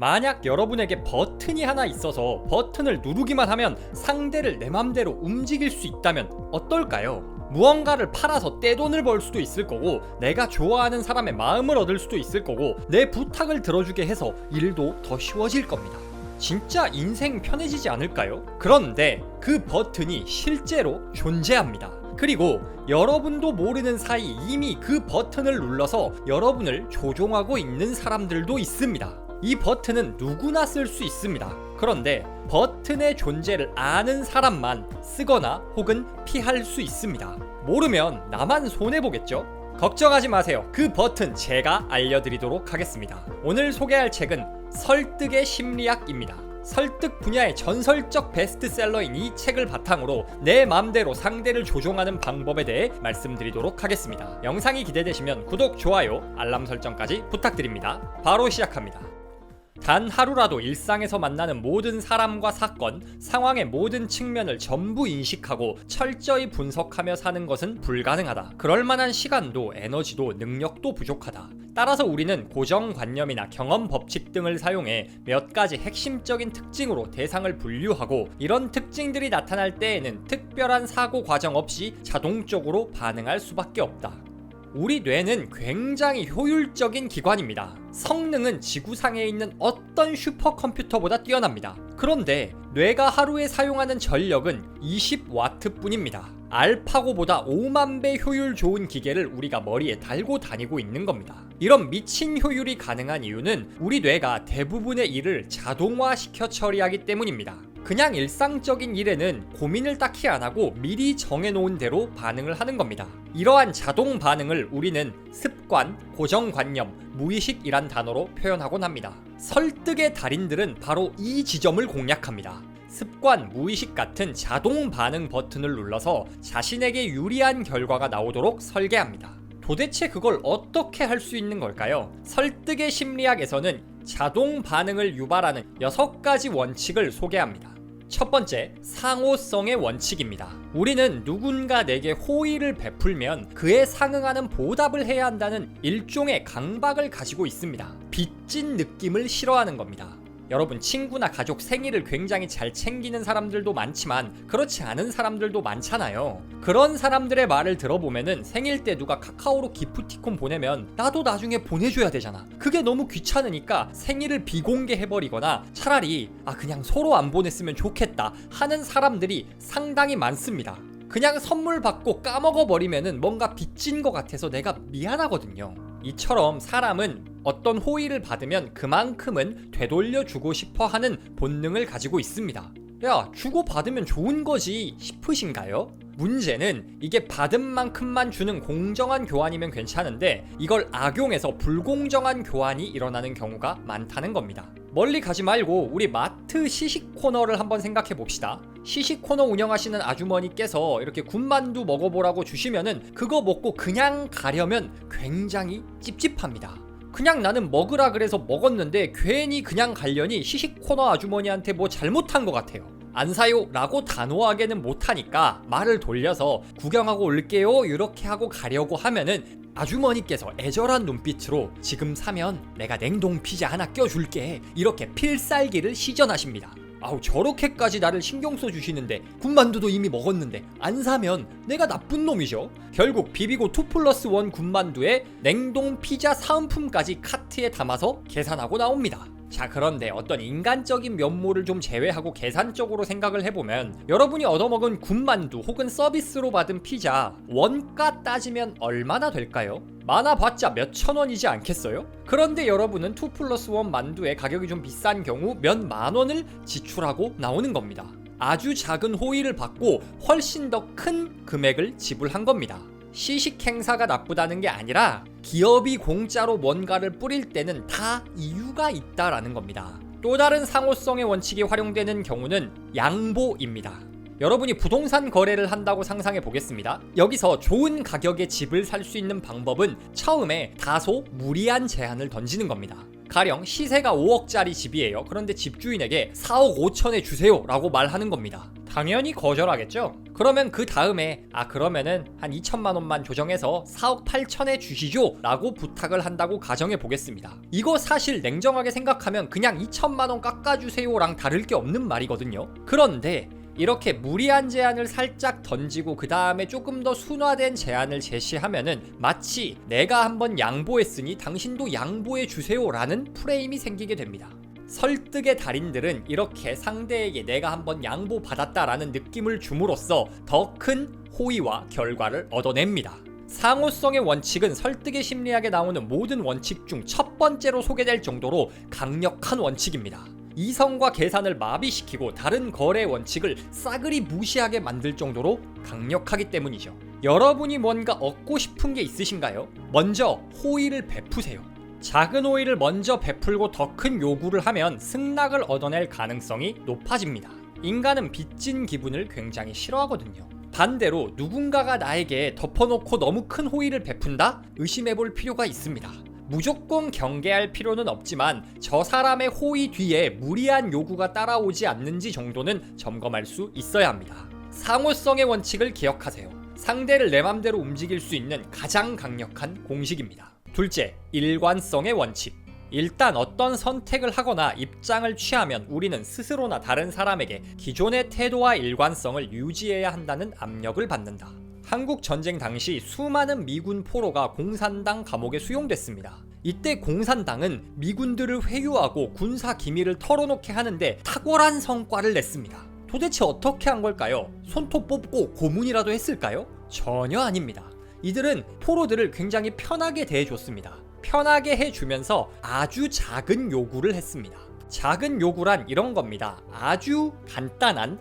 만약 여러분에게 버튼이 하나 있어서 버튼을 누르기만 하면 상대를 내 맘대로 움직일 수 있다면 어떨까요? 무언가를 팔아서 떼돈을 벌 수도 있을 거고, 내가 좋아하는 사람의 마음을 얻을 수도 있을 거고, 내 부탁을 들어주게 해서 일도 더 쉬워질 겁니다. 진짜 인생 편해지지 않을까요? 그런데 그 버튼이 실제로 존재합니다. 그리고 여러분도 모르는 사이 이미 그 버튼을 눌러서 여러분을 조종하고 있는 사람들도 있습니다. 이 버튼은 누구나 쓸 수 있습니다. 그런데 버튼의 존재를 아는 사람만 쓰거나 혹은 피할 수 있습니다. 모르면 나만 손해보겠죠? 걱정하지 마세요. 그 버튼 제가 알려드리도록 하겠습니다. 오늘 소개할 책은 설득의 심리학입니다. 설득 분야의 전설적 베스트셀러인 이 책을 바탕으로 내 맘대로 상대를 조종하는 방법에 대해 말씀드리도록 하겠습니다. 영상이 기대되시면 구독, 좋아요, 알람 설정까지 부탁드립니다. 바로 시작합니다. 단 하루라도 일상에서 만나는 모든 사람과 사건, 상황의 모든 측면을 전부 인식하고 철저히 분석하며 사는 것은 불가능하다. 그럴 만한 시간도 에너지도 능력도 부족하다. 따라서 우리는 고정관념이나 경험 법칙 등을 사용해 몇 가지 핵심적인 특징으로 대상을 분류하고, 이런 특징들이 나타날 때에는 특별한 사고 과정 없이 자동적으로 반응할 수밖에 없다. 우리 뇌는 굉장히 효율적인 기관입니다. 성능은 지구상에 있는 어떤 슈퍼컴퓨터보다 뛰어납니다. 그런데 뇌가 하루에 사용하는 전력은 20와트 뿐입니다. 알파고보다 5만 배 효율 좋은 기계를 우리가 머리에 달고 다니고 있는 겁니다. 이런 미친 효율이 가능한 이유는 우리 뇌가 대부분의 일을 자동화시켜 처리하기 때문입니다. 그냥 일상적인 일에는 고민을 딱히 안 하고 미리 정해놓은 대로 반응을 하는 겁니다. 이러한 자동 반응을 우리는 습관, 고정관념, 무의식이란 단어로 표현하곤 합니다. 설득의 달인들은 바로 이 지점을 공략합니다. 습관, 무의식 같은 자동 반응 버튼을 눌러서 자신에게 유리한 결과가 나오도록 설계합니다. 도대체 그걸 어떻게 할 수 있는 걸까요? 설득의 심리학에서는 자동 반응을 유발하는 6가지 원칙을 소개합니다. 첫 번째, 상호성의 원칙입니다. 우리는 누군가 내게 호의를 베풀면 그에 상응하는 보답을 해야 한다는 일종의 강박을 가지고 있습니다. 빚진 느낌을 싫어하는 겁니다. 여러분, 친구나 가족 생일을 굉장히 잘 챙기는 사람들도 많지만 그렇지 않은 사람들도 많잖아요. 그런 사람들의 말을 들어보면은 생일 때 누가 카카오로 기프티콘 보내면 나도 나중에 보내줘야 되잖아. 그게 너무 귀찮으니까 생일을 비공개해버리거나 차라리 그냥 서로 안 보냈으면 좋겠다 하는 사람들이 상당히 많습니다. 그냥 선물 받고 까먹어버리면은 뭔가 빚진 것 같아서 내가 미안하거든요. 이처럼 사람은 어떤 호의를 받으면 그만큼은 되돌려주고 싶어 하는 본능을 가지고 있습니다. 야, 주고받으면 좋은 거지 싶으신가요? 문제는 이게 받은 만큼만 주는 공정한 교환이면 괜찮은데, 이걸 악용해서 불공정한 교환이 일어나는 경우가 많다는 겁니다. 멀리 가지 말고 우리 마트 시식 코너를 한번 생각해 봅시다. 시식 코너 운영하시는 아주머니께서 이렇게 군만두 먹어보라고 주시면은 그거 먹고 그냥 가려면 굉장히 찝찝합니다. 그냥 나는 먹으라 그래서 먹었는데 괜히 그냥 가려니 시식 코너 아주머니한테 뭐 잘못한 것 같아요. 안 사요 라고 단호하게는 못하니까 말을 돌려서 구경하고 올게요 이렇게 하고 가려고 하면은 아주머니께서 애절한 눈빛으로 지금 사면 내가 냉동 피자 하나 껴줄게 이렇게 필살기를 시전하십니다. 저렇게까지 나를 신경 써주시는데 군만두도 이미 먹었는데 안 사면 내가 나쁜 놈이죠. 결국 비비고 2+1 군만두에 냉동 피자 사은품까지 카트에 담아서 계산하고 나옵니다. 자, 그런데 어떤 인간적인 면모를 좀 제외하고 계산적으로 생각을 해보면 여러분이 얻어먹은 군만두 혹은 서비스로 받은 피자 원가 따지면 얼마나 될까요? 많아봤자 몇천 원이지 않겠어요? 그런데 여러분은 2+1 만두의 가격이 좀 비싼 경우 몇 만 원을 지출하고 나오는 겁니다. 아주 작은 호의를 받고 훨씬 더 큰 금액을 지불한 겁니다. 시식 행사가 나쁘다는 게 아니라 기업이 공짜로 뭔가를 뿌릴 때는 다 이유가 있다라는 겁니다. 또 다른 상호성의 원칙이 활용되는 경우는 양보입니다. 여러분이 부동산 거래를 한다고 상상해 보겠습니다. 여기서 좋은 가격에 집을 살 수 있는 방법은 처음에 다소 무리한 제한을 던지는 겁니다. 가령 시세가 5억짜리 집이에요. 그런데 집주인에게 4억 5천에 주세요 라고 말하는 겁니다. 당연히 거절하겠죠. 그러면 그 다음에 그러면은 한 2천만 원만 조정해서 4억 8천에 주시죠 라고 부탁을 한다고 가정해 보겠습니다. 이거 사실 냉정하게 생각하면 그냥 2천만 원 깎아주세요랑 다를 게 없는 말이거든요. 그런데 이렇게 무리한 제안을 살짝 던지고 그 다음에 조금 더 순화된 제안을 제시하면은 마치 내가 한번 양보했으니 당신도 양보해 주세요 라는 프레임이 생기게 됩니다. 설득의 달인들은 이렇게 상대에게 내가 한번 양보받았다라는 느낌을 줌으로써 더 큰 호의와 결과를 얻어냅니다. 상호성의 원칙은 설득의 심리학에 나오는 모든 원칙 중 첫 번째로 소개될 정도로 강력한 원칙입니다. 이성과 계산을 마비시키고 다른 거래 원칙을 싸그리 무시하게 만들 정도로 강력하기 때문이죠. 여러분이 뭔가 얻고 싶은 게 있으신가요? 먼저 호의를 베푸세요. 작은 호의를 먼저 베풀고 더 큰 요구를 하면 승낙을 얻어낼 가능성이 높아집니다. 인간은 빚진 기분을 굉장히 싫어하거든요. 반대로 누군가가 나에게 덮어놓고 너무 큰 호의를 베푼다? 의심해볼 필요가 있습니다. 무조건 경계할 필요는 없지만 저 사람의 호의 뒤에 무리한 요구가 따라오지 않는지 정도는 점검할 수 있어야 합니다. 상호성의 원칙을 기억하세요. 상대를 내 맘대로 움직일 수 있는 가장 강력한 공식입니다. 둘째, 일관성의 원칙. 일단 어떤 선택을 하거나 입장을 취하면 우리는 스스로나 다른 사람에게 기존의 태도와 일관성을 유지해야 한다는 압력을 받는다. 한국 전쟁 당시 수많은 미군 포로가 공산당 감옥에 수용됐습니다. 이때 공산당은 미군들을 회유하고 군사 기밀을 털어놓게 하는데 탁월한 성과를 냈습니다. 도대체 어떻게 한 걸까요? 손톱 뽑고 고문이라도 했을까요? 전혀 아닙니다. 이들은 포로들을 굉장히 편하게 대해줬습니다. 편하게 해주면서 아주 작은 요구를 했습니다. 작은 요구란 이런 겁니다. 아주 간단한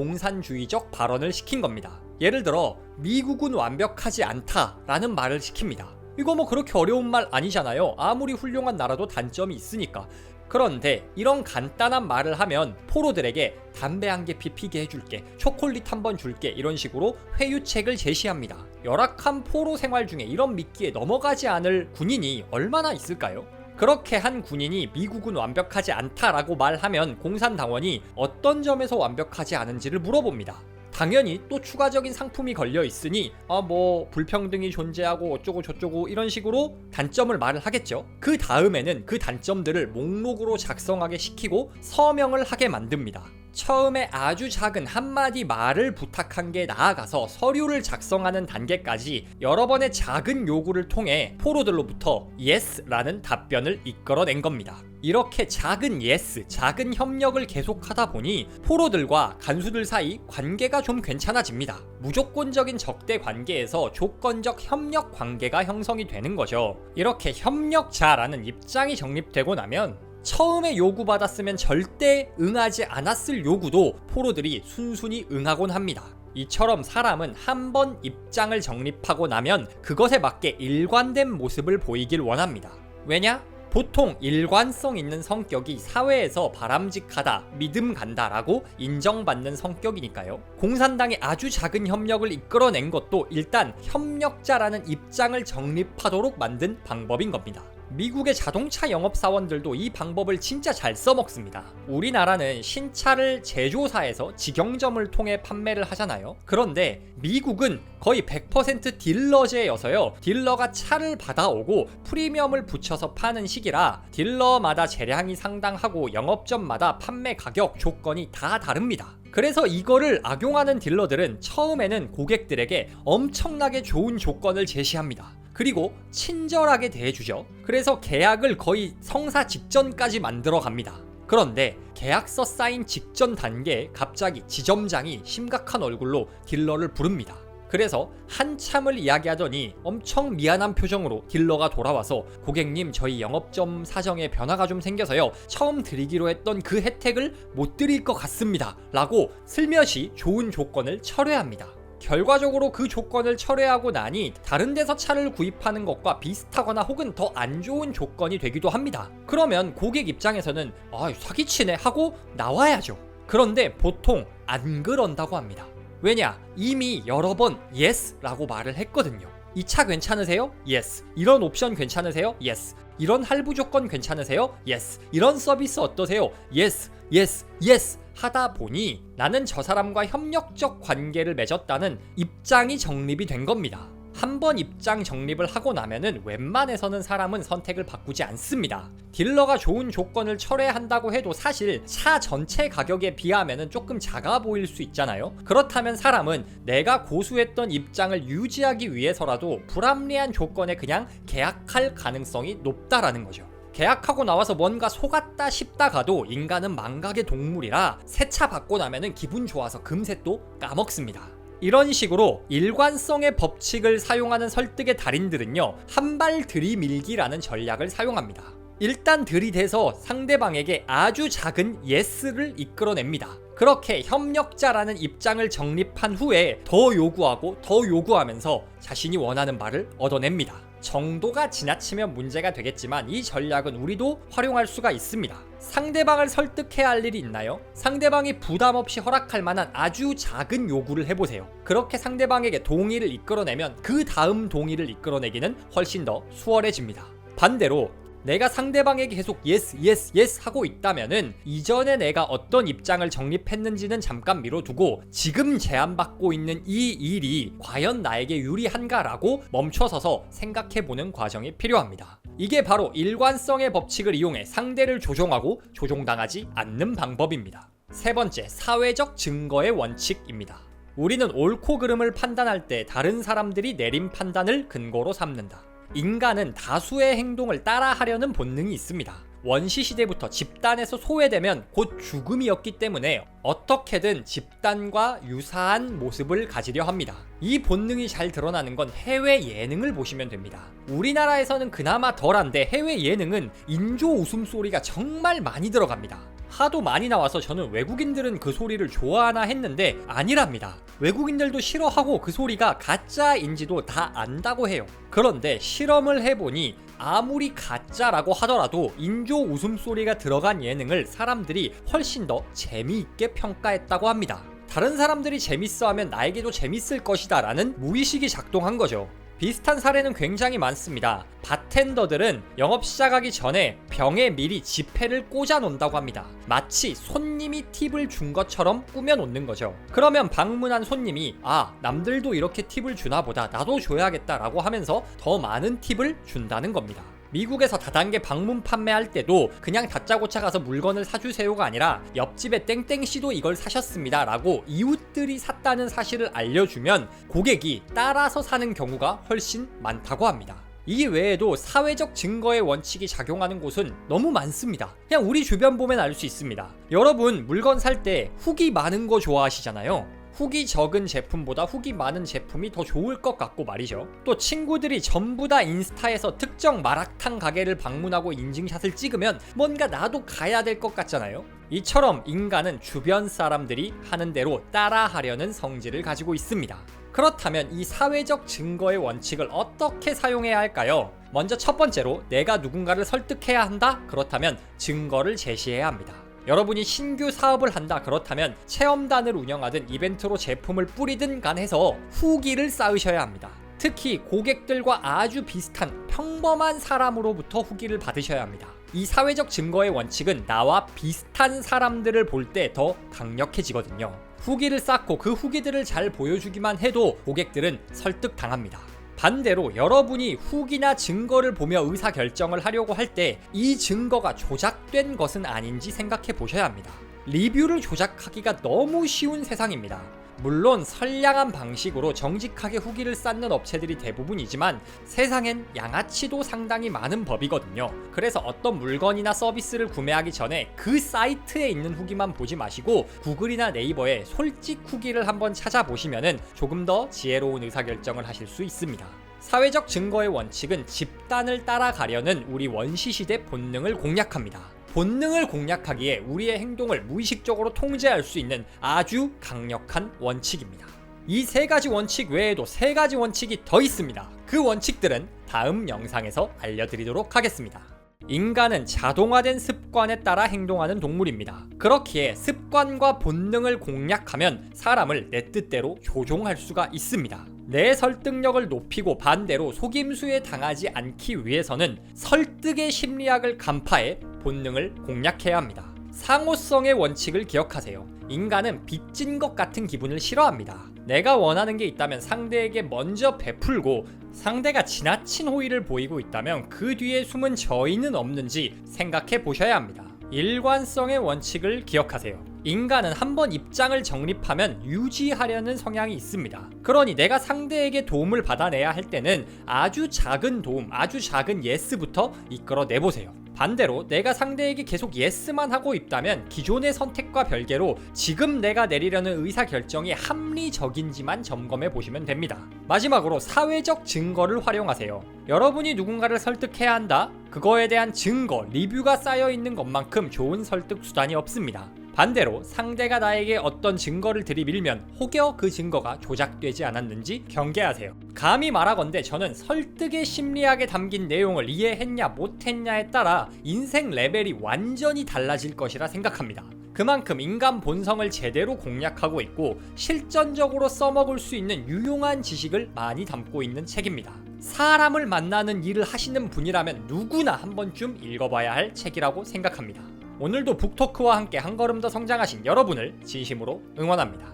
친공산주의적 발언을 시킨 겁니다. 예를 들어 미국은 완벽하지 않다라는 말을 시킵니다. 이거 뭐 그렇게 어려운 말 아니잖아요. 아무리 훌륭한 나라도 단점이 있으니까. 그런데 이런 간단한 말을 하면 포로들에게 담배 한 개 피게 해줄게, 초콜릿 한 번 줄게, 이런 식으로 회유책을 제시합니다. 열악한 포로 생활 중에 이런 미끼에 넘어가지 않을 군인이 얼마나 있을까요? 그렇게 한 군인이 미국은 완벽하지 않다라고 말하면 공산당원이 어떤 점에서 완벽하지 않은지를 물어봅니다. 당연히 또 추가적인 상품이 걸려 있으니 뭐 불평등이 존재하고 어쩌고 저쩌고 이런 식으로 단점을 말을 하겠죠. 그 다음에는 그 단점들을 목록으로 작성하게 시키고 서명을 하게 만듭니다. 처음에 아주 작은 한마디 말을 부탁한 게 나아가서 서류를 작성하는 단계까지 여러 번의 작은 요구를 통해 포로들로부터 yes라는 답변을 이끌어낸 겁니다. 이렇게 작은 yes, 작은 협력을 계속하다 보니 포로들과 간수들 사이 관계가 좀 괜찮아집니다. 무조건적인 적대 관계에서 조건적 협력 관계가 형성이 되는 거죠. 이렇게 협력자라는 입장이 정립되고 나면 처음에 요구받았으면 절대 응하지 않았을 요구도 포로들이 순순히 응하곤 합니다. 이처럼 사람은 한 번 입장을 정립하고 나면 그것에 맞게 일관된 모습을 보이길 원합니다. 왜냐? 보통 일관성 있는 성격이 사회에서 바람직하다, 믿음 간다라고 인정받는 성격이니까요. 공산당이 아주 작은 협력을 이끌어낸 것도 일단 협력자라는 입장을 정립하도록 만든 방법인 겁니다. 미국의 자동차 영업사원들도 이 방법을 진짜 잘 써먹습니다. 우리나라는 신차를 제조사에서 직영점을 통해 판매를 하잖아요. 그런데 미국은 거의 100% 딜러제여서요. 딜러가 차를 받아오고 프리미엄을 붙여서 파는 시기라 딜러마다 재량이 상당하고 영업점마다 판매 가격 조건이 다 다릅니다. 그래서 이거를 악용하는 딜러들은 처음에는 고객들에게 엄청나게 좋은 조건을 제시합니다. 그리고 친절하게 대해주죠. 그래서 계약을 거의 성사 직전까지 만들어 갑니다. 그런데 계약서 사인 직전 단계에 갑자기 지점장이 심각한 얼굴로 딜러를 부릅니다. 그래서 한참을 이야기하더니 엄청 미안한 표정으로 딜러가 돌아와서 고객님, 저희 영업점 사정에 변화가 좀 생겨서요, 처음 드리기로 했던 그 혜택을 못 드릴 것 같습니다 라고 슬며시 좋은 조건을 철회합니다. 결과적으로 그 조건을 철회하고 나니 다른 데서 차를 구입하는 것과 비슷하거나 혹은 더 안 좋은 조건이 되기도 합니다. 그러면 고객 입장에서는 사기치네 하고 나와야죠. 그런데 보통 안 그런다고 합니다. 왜냐? 이미 여러 번 yes 라고 말을 했거든요. 이 차 괜찮으세요? Yes. 이런 옵션 괜찮으세요? Yes. 이런 할부 조건 괜찮으세요? Yes. 이런 서비스 어떠세요? Yes. Yes. Yes. 하다 보니 나는 저 사람과 협력적 관계를 맺었다는 입장이 정립이 된 겁니다. 한번 입장 정립을 하고 나면은 웬만해서는 사람은 선택을 바꾸지 않습니다. 딜러가 좋은 조건을 철회한다고 해도 사실 차 전체 가격에 비하면은 조금 작아 보일 수 있잖아요. 그렇다면 사람은 내가 고수했던 입장을 유지하기 위해서라도 불합리한 조건에 그냥 계약할 가능성이 높다라는 거죠. 계약하고 나와서 뭔가 속았다 싶다 가도 인간은 망각의 동물이라 새 차 받고 나면은 기분 좋아서 금세 또 까먹습니다. 이런 식으로 일관성의 법칙을 사용하는 설득의 달인들은요, 한 발 들이밀기라는 전략을 사용합니다. 일단 들이대서 상대방에게 아주 작은 예스를 이끌어냅니다. 그렇게 협력자라는 입장을 정립한 후에 더 요구하고 더 요구하면서 자신이 원하는 바를 얻어냅니다. 정도가 지나치면 문제가 되겠지만 이 전략은 우리도 활용할 수가 있습니다. 상대방을 설득해야 할 일이 있나요? 상대방이 부담 없이 허락할 만한 아주 작은 요구를 해보세요. 그렇게 상대방에게 동의를 이끌어내면 그 다음 동의를 이끌어내기는 훨씬 더 수월해집니다. 반대로 내가 상대방에게 계속 yes, yes, yes 하고 있다면은 이전에 내가 어떤 입장을 정립했는지는 잠깐 미뤄두고 지금 제안받고 있는 이 일이 과연 나에게 유리한가라고 멈춰서서 생각해보는 과정이 필요합니다. 이게 바로 일관성의 법칙을 이용해 상대를 조종하고 조종당하지 않는 방법입니다. 세 번째, 사회적 증거의 원칙입니다. 우리는 옳고 그름을 판단할 때 다른 사람들이 내린 판단을 근거로 삼는다. 인간은 다수의 행동을 따라하려는 본능이 있습니다. 원시시대부터 집단에서 소외되면 곧 죽음이었기 때문에 어떻게든 집단과 유사한 모습을 가지려 합니다. 이 본능이 잘 드러나는 건 해외 예능을 보시면 됩니다. 우리나라에서는 그나마 덜한데 해외 예능은 인조 웃음소리가 정말 많이 들어갑니다. 하도 많이 나와서 저는 외국인들은 그 소리를 좋아하나 했는데 아니랍니다. 외국인들도 싫어하고 그 소리가 가짜인지도 다 안다고 해요. 그런데 실험을 해보니 아무리 가짜라고 하더라도 인조 웃음소리가 들어간 예능을 사람들이 훨씬 더 재미있게 평가했다고 합니다. 다른 사람들이 재밌어하면 나에게도 재밌을 것이다 라는 무의식이 작동한 거죠. 비슷한 사례는 굉장히 많습니다. 바텐더들은 영업 시작하기 전에 병에 미리 지폐를 꽂아 놓는다고 합니다. 마치 손님이 팁을 준 것처럼 꾸며 놓는 거죠. 그러면 방문한 손님이 남들도 이렇게 팁을 주나 보다, 나도 줘야겠다 라고 하면서 더 많은 팁을 준다는 겁니다. 미국에서 다단계 방문 판매할 때도 그냥 다짜고짜 가서 물건을 사주세요가 아니라 옆집에 땡땡씨도 이걸 사셨습니다 라고 이웃들이 샀다는 사실을 알려주면 고객이 따라서 사는 경우가 훨씬 많다고 합니다. 이 외에도 사회적 증거의 원칙이 작용하는 곳은 너무 많습니다. 그냥 우리 주변 보면 알 수 있습니다. 여러분 물건 살 때 후기 많은 거 좋아하시잖아요. 후기 적은 제품보다 후기 많은 제품이 더 좋을 것 같고 말이죠. 또 친구들이 전부 다 인스타에서 특정 마라탕 가게를 방문하고 인증샷을 찍으면 뭔가 나도 가야 될 것 같잖아요. 이처럼 인간은 주변 사람들이 하는 대로 따라하려는 성질을 가지고 있습니다. 그렇다면 이 사회적 증거의 원칙을 어떻게 사용해야 할까요? 먼저 첫 번째로 내가 누군가를 설득해야 한다? 그렇다면 증거를 제시해야 합니다. 여러분이 신규 사업을 한다 그렇다면 체험단을 운영하든 이벤트로 제품을 뿌리든 간 해서 후기를 쌓으셔야 합니다. 특히 고객들과 아주 비슷한 평범한 사람으로부터 후기를 받으셔야 합니다. 이 사회적 증거의 원칙은 나와 비슷한 사람들을 볼 때 더 강력해지거든요. 후기를 쌓고 그 후기들을 잘 보여주기만 해도 고객들은 설득당합니다. 반대로 여러분이 후기나 증거를 보며 의사결정을 하려고 할 때 이 증거가 조작된 것은 아닌지 생각해 보셔야 합니다. 리뷰를 조작하기가 너무 쉬운 세상입니다. 물론 선량한 방식으로 정직하게 후기를 쌓는 업체들이 대부분이지만 세상엔 양아치도 상당히 많은 법이거든요. 그래서 어떤 물건이나 서비스를 구매하기 전에 그 사이트에 있는 후기만 보지 마시고 구글이나 네이버에 솔직 후기를 한번 찾아보시면은 조금 더 지혜로운 의사결정을 하실 수 있습니다. 사회적 증거의 원칙은 집단을 따라가려는 우리 원시시대 본능을 공략합니다. 본능을 공략하기에 우리의 행동을 무의식적으로 통제할 수 있는 아주 강력한 원칙입니다. 이 세 가지 원칙 외에도 세 가지 원칙이 더 있습니다. 그 원칙들은 다음 영상에서 알려드리도록 하겠습니다. 인간은 자동화된 습관에 따라 행동하는 동물입니다. 그렇기에 습관과 본능을 공략하면 사람을 내 뜻대로 조종할 수가 있습니다. 내 설득력을 높이고 반대로 속임수에 당하지 않기 위해서는 설득의 심리학을 간파해 본능을 공략해야 합니다. 상호성의 원칙을 기억하세요. 인간은 빚진 것 같은 기분을 싫어합니다. 내가 원하는 게 있다면 상대에게 먼저 베풀고 상대가 지나친 호의를 보이고 있다면 그 뒤에 숨은 저희는 없는지 생각해 보셔야 합니다. 일관성의 원칙을 기억하세요. 인간은 한번 입장을 정립하면 유지하려는 성향이 있습니다. 그러니 내가 상대에게 도움을 받아내야 할 때는 아주 작은 도움, 아주 작은 예스부터 이끌어내보세요. 반대로 내가 상대에게 계속 예스만 하고 있다면 기존의 선택과 별개로 지금 내가 내리려는 의사결정이 합리적인지만 점검해 보시면 됩니다. 마지막으로 사회적 증거를 활용하세요. 여러분이 누군가를 설득해야 한다? 그거에 대한 증거, 리뷰가 쌓여 있는 것만큼 좋은 설득 수단이 없습니다. 반대로 상대가 나에게 어떤 증거를 들이밀면 혹여 그 증거가 조작되지 않았는지 경계하세요. 감히 말하건대 저는 설득의 심리학에 담긴 내용을 이해했냐 못했냐에 따라 인생 레벨이 완전히 달라질 것이라 생각합니다. 그만큼 인간 본성을 제대로 공략하고 있고 실전적으로 써먹을 수 있는 유용한 지식을 많이 담고 있는 책입니다. 사람을 만나는 일을 하시는 분이라면 누구나 한 번쯤 읽어봐야 할 책이라고 생각합니다. 오늘도 북토크와 함께 한 걸음 더 성장하신 여러분을 진심으로 응원합니다.